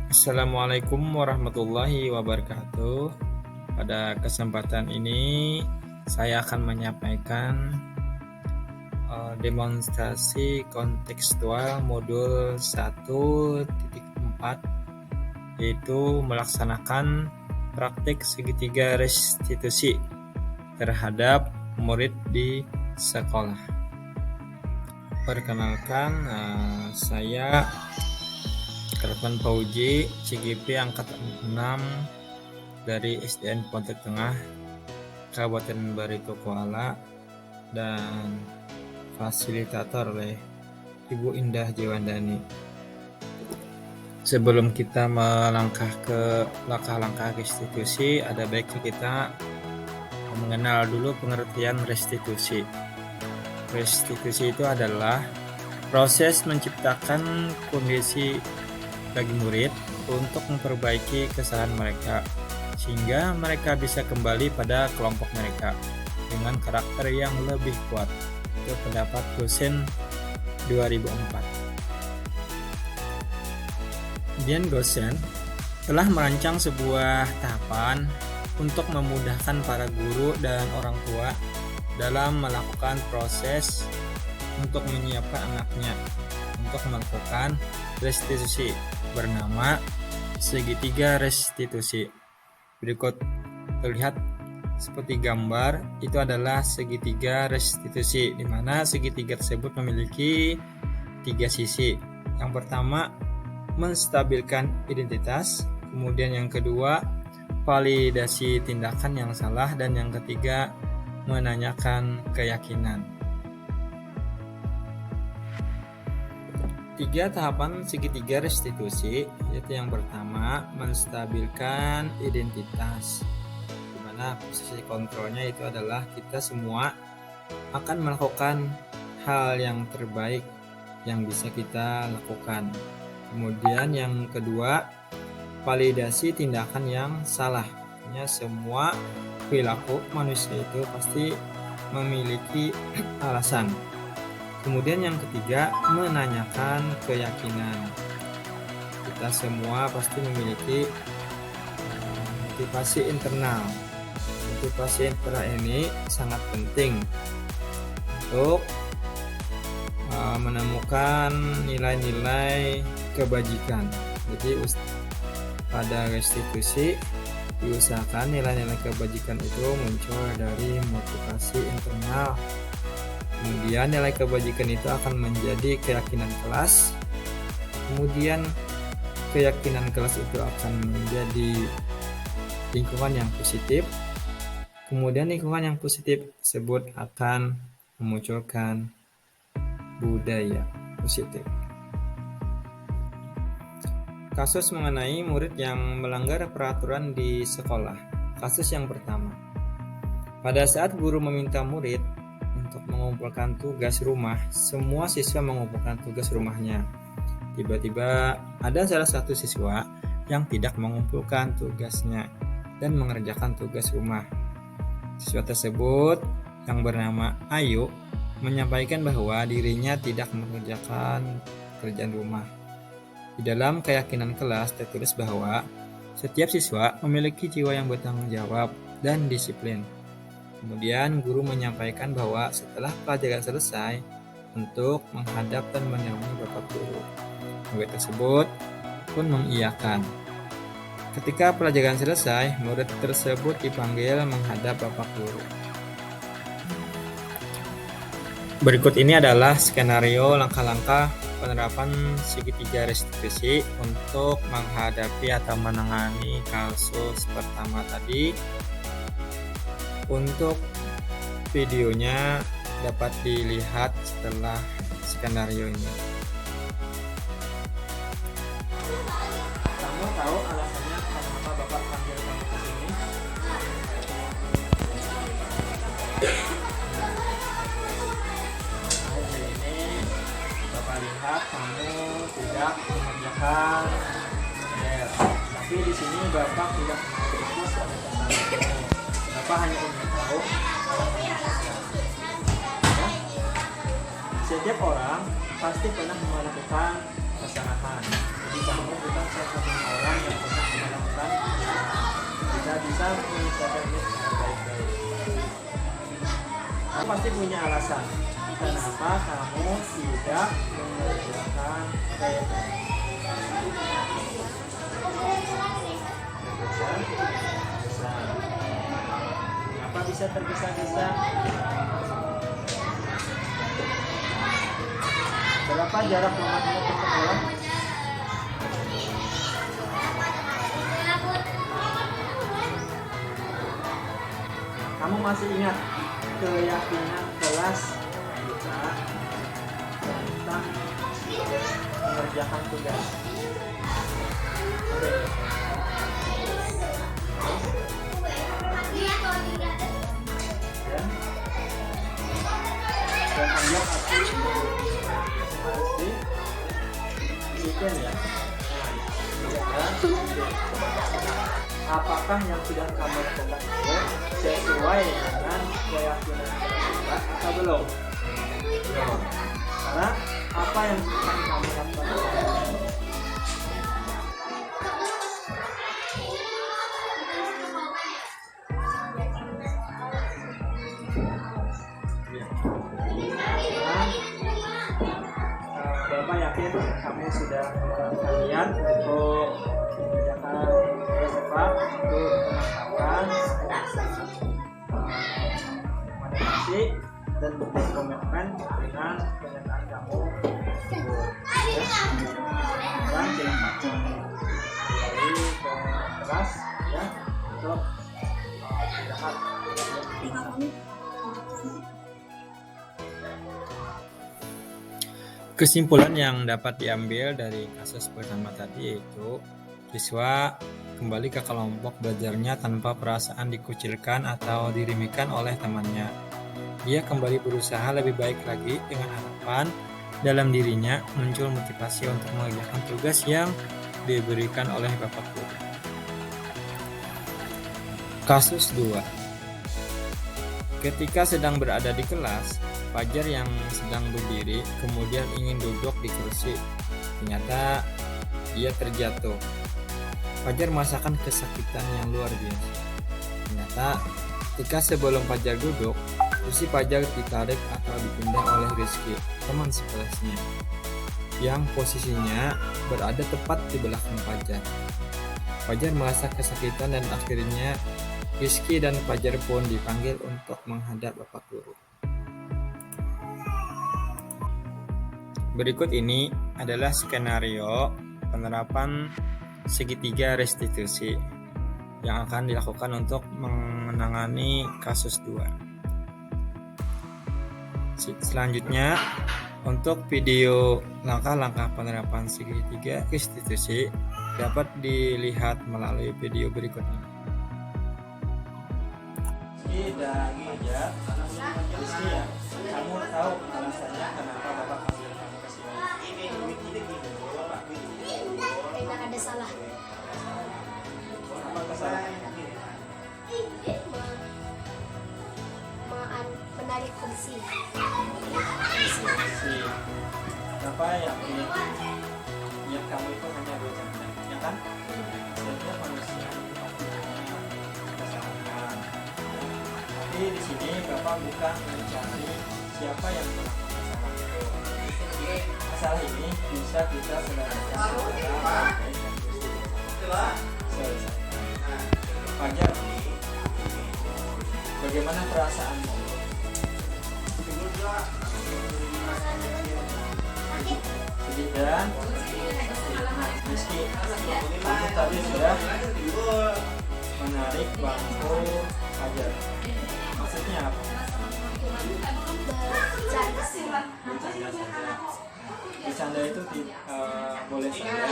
Assalamualaikum warahmatullahi wabarakatuh. Pada kesempatan ini saya akan menyampaikan demonstrasi kontekstual modul 1.4, yaitu melaksanakan praktik segitiga restitusi terhadap murid di sekolah. Perkenalkan, saya Karvan Fauji, CGP angkatan 6 dari SDN Pontianak Tengah, Kabupaten Barito Kuala, dan fasilitator oleh Ibu Indah Jiwandani. Sebelum kita melangkah ke langkah-langkah restitusi, ada baiknya kita mengenal dulu pengertian restitusi. Restitusi itu adalah proses menciptakan kondisi bagi murid untuk memperbaiki kesalahan mereka sehingga mereka bisa kembali pada kelompok mereka dengan karakter yang lebih kuat. Itu pendapat dosen 2004. Dian Gosen telah merancang sebuah tahapan untuk memudahkan para guru dan orang tua dalam melakukan proses untuk menyiapkan anaknya untuk melakukan restitusi bernama segitiga restitusi. Berikut terlihat seperti gambar, itu adalah segitiga restitusi, di mana segitiga tersebut memiliki 3 sisi. Yang pertama, menstabilkan identitas, kemudian yang kedua, validasi tindakan yang salah, dan yang ketiga, menanyakan keyakinan. 3 tahapan segitiga restitusi, yaitu yang pertama, menstabilkan identitas, di mana posisi kontrolnya itu adalah kita semua akan melakukan hal yang terbaik yang bisa kita lakukan. Kemudian yang kedua, validasi tindakan yang salah. Artinya semua perilaku manusia itu pasti memiliki alasan. Kemudian yang ketiga, menanyakan keyakinan. Kita semua pasti memiliki motivasi internal. Motivasi internal ini sangat penting untuk menemukan nilai-nilai kebajikan. Jadi pada restitusi diusahakan nilai-nilai kebajikan itu muncul dari motivasi internal. Kemudian nilai kebajikan itu akan menjadi keyakinan kelas. Kemudian keyakinan kelas itu akan menjadi lingkungan yang positif. Kemudian lingkungan yang positif tersebut akan memunculkan budaya positif. Kasus mengenai murid yang melanggar peraturan di sekolah. Kasus yang pertama. Pada saat guru meminta murid untuk mengumpulkan tugas rumah, semua siswa mengumpulkan tugas rumahnya. Tiba-tiba ada salah satu siswa yang tidak mengumpulkan tugasnya dan mengerjakan tugas rumah. Siswa tersebut yang bernama Ayu menyampaikan bahwa dirinya tidak mengerjakan kerjaan rumah. Di dalam keyakinan kelas tertulis bahwa setiap siswa memiliki jiwa yang bertanggung jawab dan disiplin. Kemudian guru menyampaikan bahwa setelah pelajaran selesai untuk menghadap dan menemui bapak guru. Murid tersebut pun mengiyakan. Ketika pelajaran selesai, murid tersebut dipanggil menghadap bapak guru. Berikut ini adalah skenario langkah-langkah penerapan segitiga restitusi untuk menghadapi atau menangani kasus pertama tadi. Untuk videonya dapat dilihat setelah skenario ini. Kamu tahu alasannya kenapa Bapak panggil kamu ke sini? Hari ini Bapak lihat kamu tidak mengerjakan PR. Tapi di sini Bapak tidak mau ikut pada kesalahan. Bapak hanya ingin tahu setiap orang pasti pernah melakukan kesalahan. Jadi kamu bukan salah satu orang bisa menyelesaikan ini dengan baik-baik. Kamu pasti punya alasan kenapa kamu tidak mengerjakan PR. Kenapa bisa tergesa-gesa? Berapa jarak rumahmu ke sekolah? Kamu masih ingat keyakinan kelas kita tentang mengerjakan tugas? Oke. Dan anggap harus disisipkan ya. Apakah yang sudah kamu lakukan itu sesuai dengan keyakinan kita atau belum? Belum. Karena apa yang akan kamu lakukan? Bapak yakin kamu sudah melakukan niat untuk mengerjakan tugas Bapak untuk penangkapan matematik dan berkomitmen dengan pernyataan kamu tersebut. Sekarang silakan kembali ke kelas ya untuk istirahat bincang. Kesimpulan yang dapat diambil dari kasus pertama tadi yaitu siswa kembali ke kelompok belajarnya tanpa perasaan dikucilkan atau diremehkan oleh temannya. Dia kembali berusaha lebih baik lagi dengan harapan dalam dirinya muncul motivasi untuk mengerjakan tugas yang diberikan oleh Bapak Guru. Kasus 2. Ketika sedang berada di kelas, Fajar yang sedang berdiri kemudian ingin duduk di kursi. Ternyata ia terjatuh. Fajar merasakan kesakitan yang luar biasa. Ternyata ketika sebelum Fajar duduk, kursi Fajar ditarik atau dipindah oleh Rizky, teman sekelasnya, yang posisinya berada tepat di belakang Fajar. Fajar merasa kesakitan dan akhirnya Rizky dan Fajar pun dipanggil untuk menghadap Bapak Guru. Berikut ini adalah skenario penerapan segitiga restitusi yang akan dilakukan untuk menangani kasus 2. Selanjutnya, untuk video langkah-langkah penerapan segitiga restitusi dapat dilihat melalui video berikut ini. Dan Fajar, Rizky ya, kamu tahu alasannya kenapa Bapak panggil kamu ke sini? Karena ada salah. Apa kesalahan? Menarik kursi. Kenapa ya? Niat kamu itu hanya bercanda, ya kan? Setiap manusia kesalahan. Tapi di sini Bapak bukan mencari siapa yang melakukan masalah itu. Masalah ini bisa kita selesaikan secara baik dan selesai. Fajar, bagaimana perasaanmu? Sedih dan Rizky, kamu tadi sudah menarik bangku Fajar. Maksudnya apa? Bercanda itu boleh saja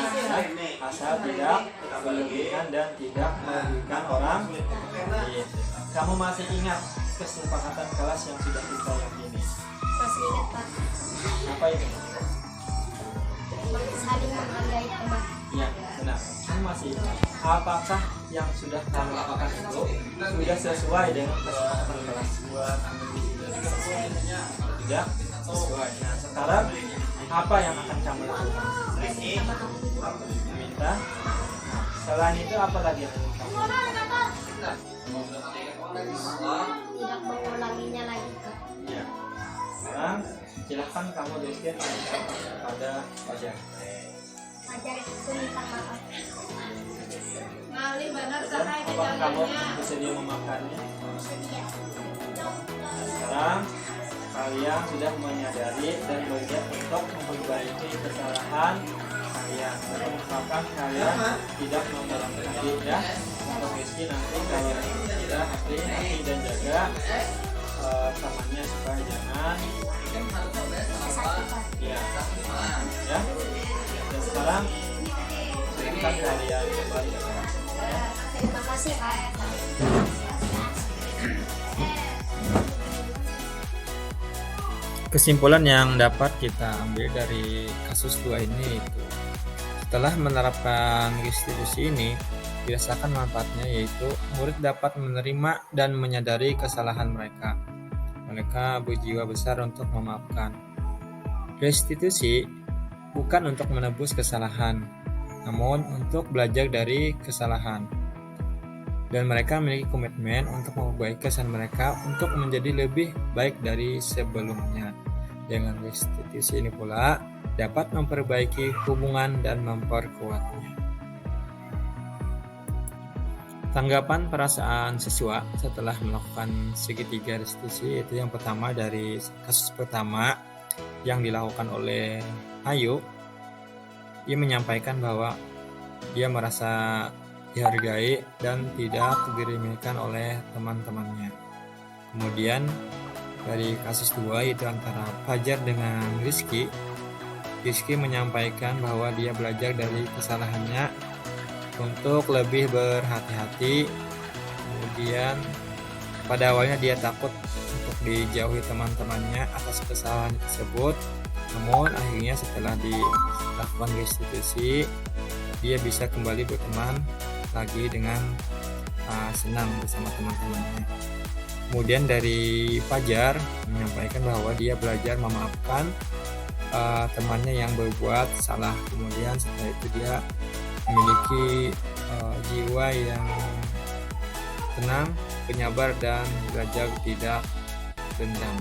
asal tidak berlebihan dan tidak merugikan orang lain. Kamu masih ingat kesepakatan kelas yang sudah kita yakini? Masih ingat, Pak? Apa itu? Saling menghargai teman. Ya, benar. Kamu masih ingat? Apakah yang sudah kamu lakukan itu sudah sesuai dengan kesepakatan kelas? Tidak sesuai. Nah, sekarang apa yang akan kamu lakukan? Meminta Selain itu apa lagi yang ingin kamu? Tidak mengulanginya lagi, Kak. Ya. Sekarang silakan kamu Rizky tanyakan pada Fajar. Fajar itu minta maaf. Apakah kamu bersedia memakannya? Bersedia. Sekarang kalian sudah menyadari dan bersiap untuk memperbaiki kesalahan kalian. Untuk misalkan kalian tidak mengulangi lagi ya. Untuk Rizky nanti kalau tidak hati dan jaga temannya supaya jangan Kesakitan. ya. Dan sekarang silakan kalian kembali ke kelas. Terima kasih, Kak. Kesimpulan yang dapat kita ambil dari kasus 2 ini itu setelah menerapkan restitusi ini dirasakan manfaatnya, yaitu murid dapat menerima dan menyadari kesalahan mereka. Mereka berjiwa besar untuk memaafkan. Restitusi bukan untuk menebus kesalahan, namun untuk belajar dari kesalahan. Dan mereka memiliki komitmen untuk memperbaiki kesan mereka untuk menjadi lebih baik dari sebelumnya. Dengan restitusi ini pula dapat memperbaiki hubungan dan memperkuatnya. Tanggapan perasaan siswa setelah melakukan segitiga restitusi itu yang pertama dari kasus pertama yang dilakukan oleh Ayu. Ia menyampaikan bahwa dia merasa dihargai dan tidak diremehkan oleh teman-temannya. Kemudian dari kasus 2 itu antara Fajar dengan Rizky menyampaikan bahwa dia belajar dari kesalahannya untuk lebih berhati-hati. Kemudian pada awalnya dia takut untuk dijauhi teman-temannya atas kesalahan tersebut, namun akhirnya setelah dilakukan restitusi dia bisa kembali berteman lagi dengan senang bersama teman-temannya. Kemudian dari Fajar menyampaikan bahwa dia belajar memaafkan temannya yang berbuat salah. Kemudian setelah itu dia memiliki jiwa yang tenang, penyabar dan belajar tidak dendam.